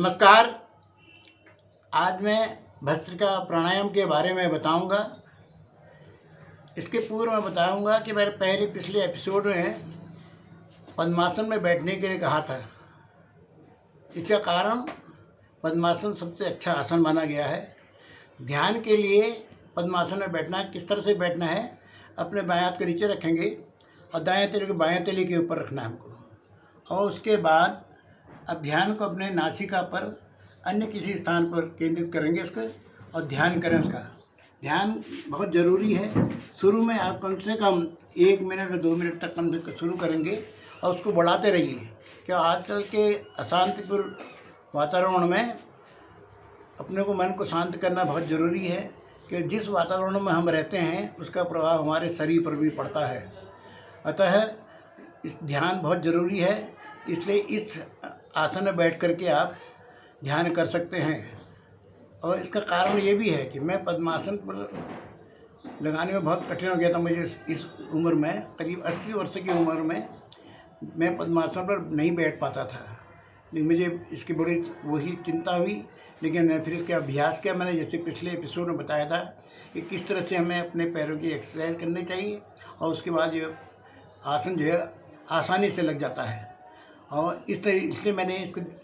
नमस्कार। आज मैं भस्त्रिका प्राणायाम के बारे में बताऊंगा। इसके पूर्व मैं बताऊंगा कि मैंने पिछले एपिसोड में पद्मासन में बैठने के लिए कहा था। इसका कारण पद्मासन सबसे अच्छा आसन माना गया है। ध्यान के लिए पद्मासन में बैठना, किस तरह से बैठना है, अपने बाएं हाथ के नीचे रखेंगे और दाएं तले को बाएं तले के ऊपर रखना है हमको। और उसके बाद अब ध्यान को अपने नासिका पर अन्य किसी स्थान पर केंद्रित करेंगे उसको और ध्यान करें। उसका ध्यान बहुत ज़रूरी है। शुरू में आप कम से कम 1 मिनट या 2 मिनट तक कम से कम शुरू करेंगे और उसको बढ़ाते रहिए। क्या आजकल के अशांतिपूर्ण वातावरण में अपने को मन को शांत करना बहुत ज़रूरी है कि जिस वातावरण में हम रहते हैं उसका प्रभाव हमारे शरीर पर भी पड़ता है। अतः इस ध्यान बहुत ज़रूरी है। इसलिए इस आसन में बैठ करके आप ध्यान कर सकते हैं। और इसका कारण ये भी है कि मैं पद्मासन पर लगाने में बहुत कठिन हो गया था। मुझे इस उम्र में, करीब 80 वर्ष की उम्र में, मैं पद्मासन पर नहीं बैठ पाता था। लेकिन मुझे इसकी बड़ी वही चिंता हुई। लेकिन मैं फिर इसका अभ्यास किया। मैंने जैसे पिछले एपिसोड में बताया था कि किस तरह से हमें अपने पैरों की एक्सरसाइज करनी चाहिए और उसके बाद ये आसन जो है आसानी से लग जाता है। और इसलिए मैंने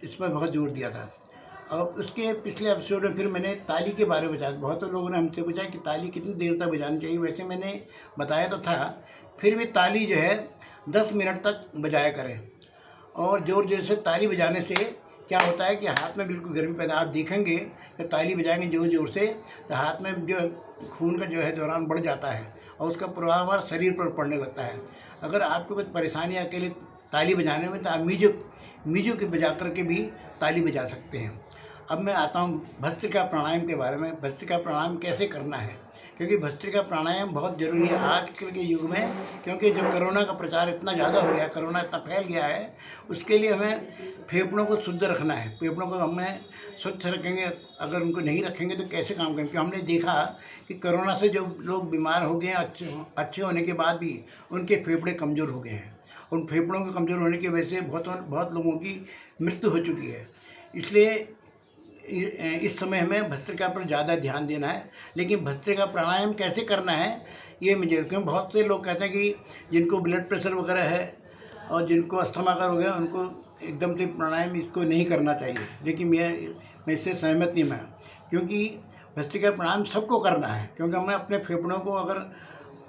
इसमें बहुत जोर दिया था। और उसके पिछले एपिसोड में फिर मैंने ताली के बारे में बताया। बहुत लोगों ने हमसे पूछा कि ताली कितनी देर तक बजानी चाहिए। वैसे मैंने बताया तो था, फिर भी ताली जो है 10 मिनट तक बजाया करें। और जोर जोर से ताली बजाने से क्या होता है कि हाथ में बिल्कुल गर्मी पैदा, आप देखेंगे कि ताली बजाएंगे जोर जोर से तो हाथ में जो खून का जो है दौरान बढ़ जाता है और उसका प्रभाव हमारे शरीर पर पड़ने लगता है। अगर आपको कुछ परेशानी अकेले ताली बजाने में, तो आप मीजू के बजा करके भी ताली बजा सकते हैं। अब मैं आता हूँ भस्त्रिका प्राणायाम के बारे में। भस्त्रिका प्राणायाम कैसे करना है, क्योंकि भस्त्रिका प्राणायाम बहुत ज़रूरी है आजकल के युग में। क्योंकि जब कोरोना का प्रचार इतना ज़्यादा हो गया, कोरोना इतना फैल गया है, उसके लिए हमें फेफड़ों को शुद्ध रखना है। फेफड़ों को हमें स्वच्छ रखेंगे, अगर उनको नहीं रखेंगे तो कैसे काम करेंगे। क्योंकि हमने देखा कि कोरोना से जो लोग बीमार हो गए हैं, अच्छे होने के बाद भी उनके फेफड़े कमज़ोर हो गए हैं। उन फेफड़ों के कमज़ोर होने की वजह से बहुत लोगों की मृत्यु हो चुकी है। इसलिए इस समय हमें भस्त्रिका पर ज़्यादा ध्यान देना है। लेकिन भस्त्रिका प्राणायाम कैसे करना है ये मुझे, क्योंकि बहुत से लोग कहते हैं कि जिनको ब्लड प्रेशर वगैरह है और जिनको अस्थमा का रोग है उनको एकदम से प्राणायाम इसको नहीं करना चाहिए। लेकिन मैं इससे सहमत नहीं मैं, क्योंकि भस्त्रिका प्राणायाम सबको करना है। क्योंकि हमें अपने फेफड़ों को अगर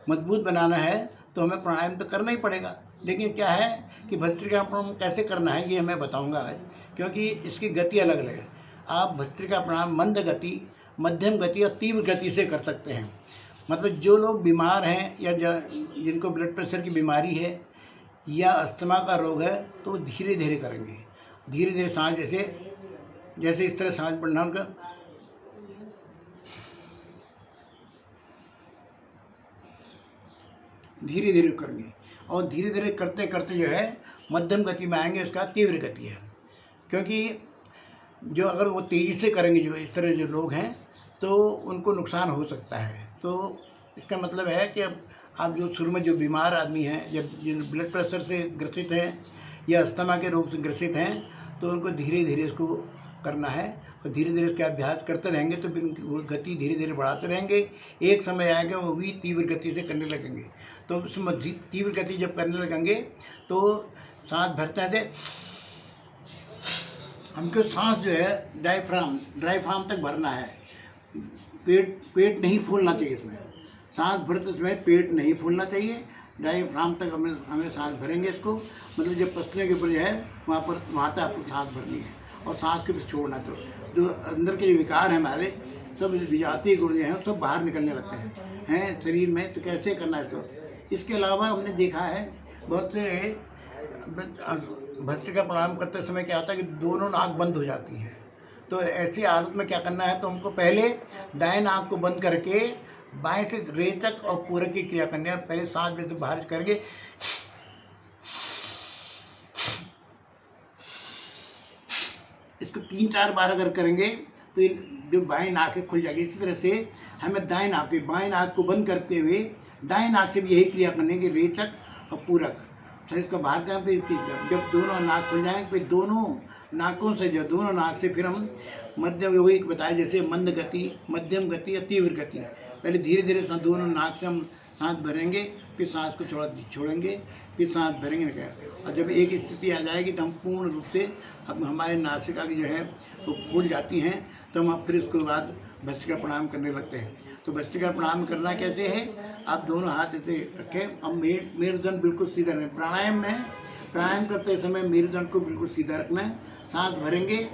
मजबूत बनाना है तो हमें प्राणायाम तो करना ही पड़ेगा। लेकिन क्या है कि भस्त्रिका प्राणायाम कैसे करना है ये मैं बताऊंगा आज, क्योंकि इसकी गति अलग अलग है। आप भस्त्रिका प्राणायाम मंद गति, मध्यम गति और तीव्र गति से कर सकते हैं। मतलब जो लोग बीमार हैं या जिनको ब्लड प्रेशर की बीमारी है या अस्थमा का रोग है तो वो धीरे धीरे करेंगे। धीरे धीरे सांस, जैसे इस तरह सांस बढ़ना, उनका धीरे धीरे करेंगे। और धीरे धीरे करते करते जो है मध्यम गति में आएंगे, उसका तीव्र गति है। क्योंकि जो अगर वो तेज़ी से करेंगे, जो इस तरह जो लोग हैं, तो उनको नुकसान हो सकता है। तो इसका मतलब है कि अब आप जो शुरू में जो बीमार आदमी हैं, जब जिन ब्लड प्रेशर से ग्रसित हैं या अस्थमा के रोग से ग्रसित हैं, तो उनको धीरे धीरे इसको करना है। और धीरे धीरे इसका अभ्यास करते रहेंगे तो फिर वो गति धीरे धीरे बढ़ाते रहेंगे। एक समय आएगा वो भी तीव्र गति से करने लगेंगे। तो उसमें तीव्र गति जब करने लगेंगे तो सांस भरते हैं, हमको सांस जो है डायफ्राम तक भरना है। पेट नहीं फूलना चाहिए। इसमें सांस भरते समय पेट नहीं फूलना चाहिए। डायफ्राम तक हमें सांस भरेंगे इसको। मतलब जब पसने के ऊपर जो है वहाँ तक आपको सांस भरनी है और सांस के बीच छोड़ना। तो जो अंदर के विकार हैं हमारे, सब विजातीय गुण जो हैं सब बाहर निकलने लगते हैं शरीर में। तो कैसे करना है इसको। इसके अलावा हमने देखा है बहुत से भस्त्रिका प्राणायाम करते समय क्या होता है कि दोनों नाक बंद हो जाती हैं। तो ऐसी हालत में क्या करना है, तो हमको पहले दाएं नाक को बंद करके बाएं से रेचक और पूरक की क्रिया करनी है। पहले सांस में से बाहर करेंगे, इसको 3-4 बार अगर करेंगे तो जो बाएं नाक खुल जाएगी। इसी तरह से हमें बाएं नाक को बंद करते हुए दाएं नाक से भी यही क्रिया करनी है कि रेचक और पूरक। फिर इसका बाहर का फिर जब दोनों नाक खुल जाएंगे फिर दोनों नाकों से जो दोनों नाक से फिर हम मध्यम योगी बताया जैसे मंद गति, मध्यम गति या तीव्र गति। पहले धीरे धीरे दोनों नाक से हम सांस भरेंगे, फिर सांस को थोड़ा छोड़ेंगे, फिर सांस भरेंगे। और जब एक स्थिति आ जाएगी तो हम पूर्ण रूप से अब हमारे नासिका की जो है वो फूल जाती हैं, तो हम फिर उसके बाद भस्त्रिका प्रणाम करने लगते हैं। तो भस्त्रिका प्रणाम करना कैसे है, आप दोनों हाथ ऐसे रखें। अब मेरुदंड बिल्कुल सीधा रखें। प्राणायाम करते समय मेरुदंड को बिल्कुल सीधा रखना है। सांस भरेंगे,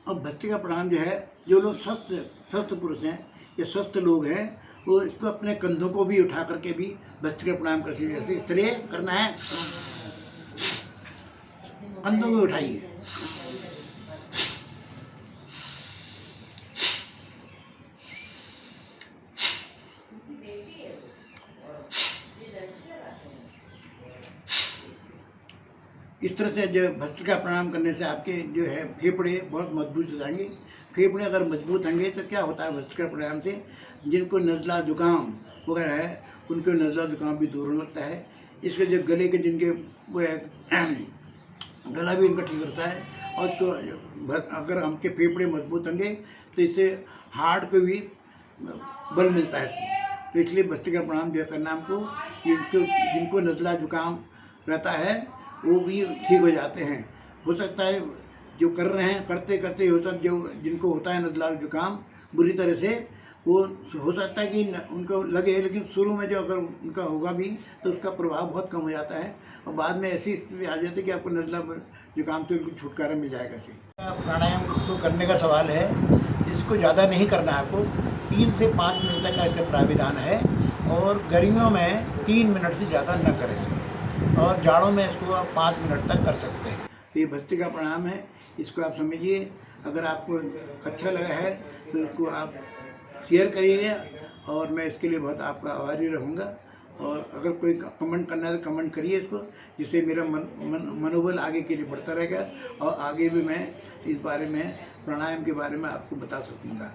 और भस्त्रिका प्रणाम जो है, जो लोग स्वस्थ पुरुष हैं या स्वस्थ लोग हैं वो इसको अपने कंधों को भी उठा करके भी भस्त्रिका प्रणाम कर सकते हैं। जैसे इस तरह करना है, कंधों को उठाइए। इस तरह से जो भस्त्रिका प्रणाम करने से आपके जो है फेफड़े बहुत मजबूत हो जाएंगे। फेफड़े अगर मजबूत होंगे तो क्या होता है भस्त्रिका प्रणाम से, जिनको नज़ला जुकाम वगैरह है उनको नज़ला जुकाम भी दूर होने लगता है। इसके जो गले के जिनके वो है गला भी इनका ठीक रहता है। और तो अगर हमके फेफड़े मजबूत होंगे तो इससे हार्ट पे भी बल मिलता है। तो इसलिए भस्त्रिका प्रणाम जो करना हमको, जिनको नज़ला जुकाम रहता है वो भी ठीक हो जाते हैं। हो सकता है जो कर रहे हैं करते करते हो सकता जो जिनको होता है नज़ला जुकाम बुरी तरह से, वो हो सकता है कि उनको लगे, लेकिन शुरू में जो अगर उनका होगा भी तो उसका प्रभाव बहुत कम हो जाता है और बाद में ऐसी स्थिति आ जाती है कि आपको नज़ला जुकाम से बिल्कुल छुटकारा मिल जाएगा। प्राणायाम को करने का सवाल है, इसको ज़्यादा नहीं करना है आपको, 3 से 5 मिनट तक का इसका प्राविधान है। और गर्मियों में 3 मिनट से ज़्यादा न करें और जाड़ों में इसको आप 5 मिनट तक कर सकते हैं। तो ये भस्त्रिका प्रणाम है, इसको आप समझिए। अगर आपको अच्छा लगा है तो इसको आप शेयर करिएगा और मैं इसके लिए बहुत आपका आभारी रहूँगा। और अगर कोई कमेंट करना है तो कमेंट करिए इसको, जिससे मेरा मनोबल आगे के लिए बढ़ता रहेगा और आगे भी मैं इस बारे में प्राणायाम के बारे में आपको बता सकूँगा।